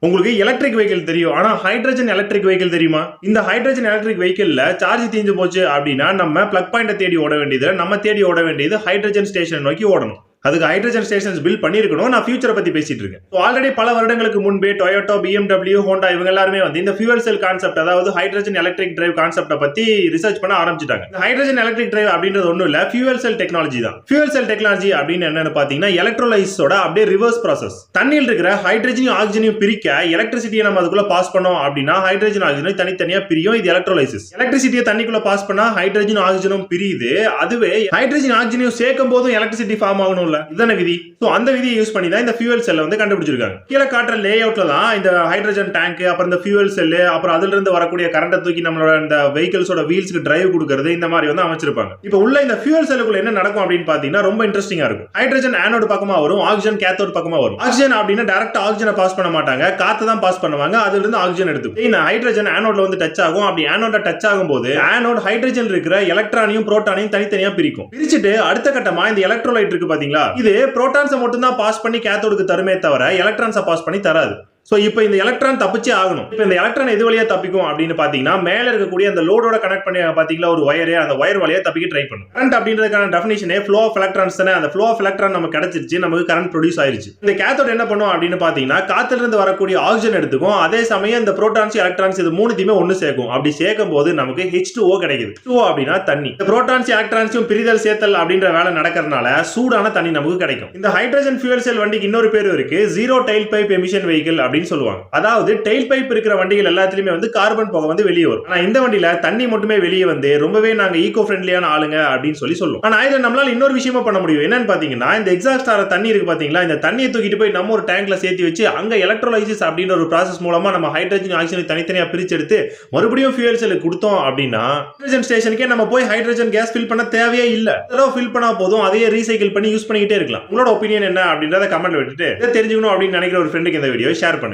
உங்களுக்கு electric vehicle தெரியும், ஆனா ஹைட்ரஜன் எலக்ட்ரிக் வெஹிக்கிள் தெரியுமா? இந்த ஹைட்ரஜன் எலக்ட்ரிக் வெஹிக்கிள்ல சார்ஜ் தீர்ந்து போச்சு அப்படின்னா நம்ம பிளக் பாயிண்ட தேடி ஓட வேண்டியது, நம்ம தேடி ஓட வேண்டியது ஹைட்ரஜன் ஸ்டேஷன் நோக்கி ஓடணும். அதுக்கு ஹைட்ரஜன் ஸ்டேஷன்ஸ் பில்ட் பண்ணிருக்கணும். நான் ஃபியூச்சரை பத்தி பேசிட்டு இருக்கேன். ஆல்ரெடி பல வருடங்களுக்கு முன்பே டொயோட்டா, BMW, ஹோண்டா இவங்க எல்லாருமே வந்து இந்த ஃபியூவல் செல் கான்செப்ட், அதாவது ஹைட்ரஜன் எலக்ட்ரிக் டிரைவ் கான்செப்ட பத்தி ரிசர்ச் பண்ண ஆரம்பிச்சிட்டாங்க. இந்த ஹைட்ரஜன் எலக்ட்ரிக் டிரைவ் அப்படின்றது ஒண்ணும் இல்ல, ஃபியூவல் செல் டெக்னாலஜி தான். ஃபியூவல் செல் டெக்னாலஜி அப்படின்னு என்னன்னு பாத்தீங்கன்னா எலக்ட்ரோலைஸோட அப்படியே ரிவர்ஸ் ப்ராசஸ். தண்ணியில் இருக்கிற ஹைட்ரஜனையும் ஆக்சிஜனையும் பிரிக்க எலக்ட்ரிசிட்டியை நம்ம அதுக்குள்ள பாஸ் பண்ணோம் அப்படின்னா ஹைட்ரஜன் ஆக்சிஜனை தனித்தனியா பிரியும். இது எலக்ட்ரோலைசிஸ். எலக்ட்ரிசிட்டியை தண்ணிக்குள்ள பாஸ் பண்ணா ஹைட்ரஜன் ஆக்சிஜனும் பிரியுது. அதுவே ஹைட்ரஜன் ஆக்சிஜனையும் சேர்க்கும் போதும் எலக்ட்ரிசிட்டி ஃபார்ம் ஆகணும்ல, இதுதான விதி. சோ அந்த விதியை யூஸ் பண்ணி தான் இந்த ஃபியூவல் செல்லை வந்து கண்டுபிடிச்சிருக்காங்க. கீழே காட்டுற லே அவுட்ல தான் இந்த ஹைட்ரஜன் டேங்க், அப்புறம் இந்த ஃபியூவல் செல், அப்புறம் அதுல இருந்து வரக்கூடிய கரண்ட்டை தூக்கி நம்மளோட இந்த வெஹிக்கிள்ஸோட வீல்ஸ்க்கு டிரைவ் கொடுக்கிறது, இந்த மாதிரி வந்து அமைச்சிருப்பாங்க. இப்போ உள்ள இந்த ஃபியூவல் செல்லுக்குள்ள என்ன நடக்கும் அப்படின்னு பாத்தீங்கன்னா ரொம்ப இன்ட்ரெஸ்டிங்கா இருக்கும். ஹைட்ரஜன் ஆனோட் பக்கமா வரும், ஆக்சிஜன் கேத்தோட் பக்கமா வரும். ஆக்சிஜன் அப்படின்னா டைரக்ட் ஆக்சிஜனை பாஸ் பண்ண மாட்டாங்க, காத்து தான் பாஸ் பண்ணுவாங்க. அதுல இருந்து ஆக்சிஜன் எடுத்துக்கும். இந்த ஹைட்ரஜன் ஆனோட்ல வந்து டச் ஆகும். அப்படி ஆனோட டச் ஆகும்போது ஆனோட் ஹைட்ரஜன் இருக்கிற எலக்ட்ரானையும் புரோட்டானையும் தனித்தனியா பிரிக்கும். பிரிச்சுட்டு அடுத்த கட்டமா இந்த எலக்ட்ரோலைட் இருக்கு பாத்தீங்களா, இது புரோட்டான்ஸ் மட்டும் தான் பாஸ் பண்ணி கேத்தோடுக்கு தருமே தவிர எலக்ட்ரான்ஸை பாஸ் பண்ணி தராது. சோ இப்போ இந்த எலக்ட்ரான் தப்பிச்சே ஆகணும். இப்போ இந்த எலக்ட்ரான் எது வழியா தப்பிக்கும் அப்படின்னு பாத்தீங்கன்னா மேல இருக்கக்கூடிய அந்த லோடோட கனெக்ட் பண்ணி பாத்தீங்களா ஒரு வயர், அந்த வயர் வழியா தப்பிக்க ட்ரை பண்ணும். கரண்ட் அப்படின்றதுக்கான டெஃபினிஷனே ஃப்ளோ ஆஃப் எலக்ட்ரான்ஸ் தானே. அந்த ஃப்ளோ ஆஃப் எலக்ட்ரான் நமக்கு கிடைச்சிருச்சு, நமக்கு கரண்ட் ப்ரொடியூஸ் ஆயிருச்சு. இந்த கேத்தோட் என்ன பண்ணும் அப்படின்னு பாத்தீங்கன்னா காத்துல இருந்து வரக்கூடிய ஆக்சிஜன் எடுத்துக்கும். அதே சமயம் இந்த புரோட்டான்ஸ், எலக்ட்ரான்ஸ் இது மூணுத்தையுமே ஒன்னு சேர்க்கும். அப்படி சேர்க்கும் போது நமக்கு H2O கிடைக்குது. H2O அப்படின்னா தண்ணி. இந்த புரோட்டான்ஸ், எலக்ட்ரான்ஸையும் பிரிதல் சேர்த்தல் அப்படின்ற வேலை நடக்கிறதுனால சூடான தண்ணி நமக்கு கிடைக்கும். இந்த ஹைட்ரஜன் ஃபியூவல் செல் வண்டிக்கு இன்னொரு பேர் இருக்கு, zero tail pipe emission vehicle அப்படின்னு சொல்லுவாங்க. அதாவது டெயில் பைப் இருக்கிற வண்டிகள் எல்லாத்துலயுமே வந்து கார்பன் புகை வந்து வெளியே வரும். ஆனா இந்த வண்டியில தண்ணி மட்டுமே வெளியே வந்து ரொம்பவே நாங்க ஈகோ ஃப்ரெண்ட்லியான ஆளுங்க அப்படின்னு சொல்லுவோம். ஆனா இதுல நம்மளால இன்னொரு விஷயமா பண்ண முடியும். என்னன்னு பாத்தீங்கன்னா இந்த எக்ஸாஸ்ட் ஆற தண்ணி இருக்கு பாத்தீங்களா, இந்த தண்ணியை தூக்கிட்டு போய் நம்ம ஒரு டேங்க்ல சேர்த்து வச்சு அங்க எலக்ட்ரோலைசிஸ் அப்படின்ற ஒரு ப்ராசஸ் மூலமா நம்ம ஹைட்ரஜன் ஆக்சிஜனை தனித்தனியா பிரிச்சு எடுத்து மறுபடியும் ஃபியூவல் செல்லுக்கு கொடுத்தோம் அப்படின்னா ஹைட்ரஜன் ஸ்டேஷனுக்கே நம்ம போய் ஹைட்ரஜன் கேஸ் ஃபில் பண்ண தேவையே இல்ல. அதோ ஃபில் பண்ணா போதும், அதையே ரீசைக்கிள் பண்ணி யூஸ் பண்ணிக்கிட்டே இருக்கலாம். உங்களோட ஒப்பீனியன் என்ன அப்படின்றத கமெண்ட்ல விட்டுட்டு தெரிஞ்சுக்கணும் அப்படின்னு நினைக்கிற ஒரு ஃப்ரெண்டுக்கு இந்த வீடியோ ஷேர் பண்ணுங்க.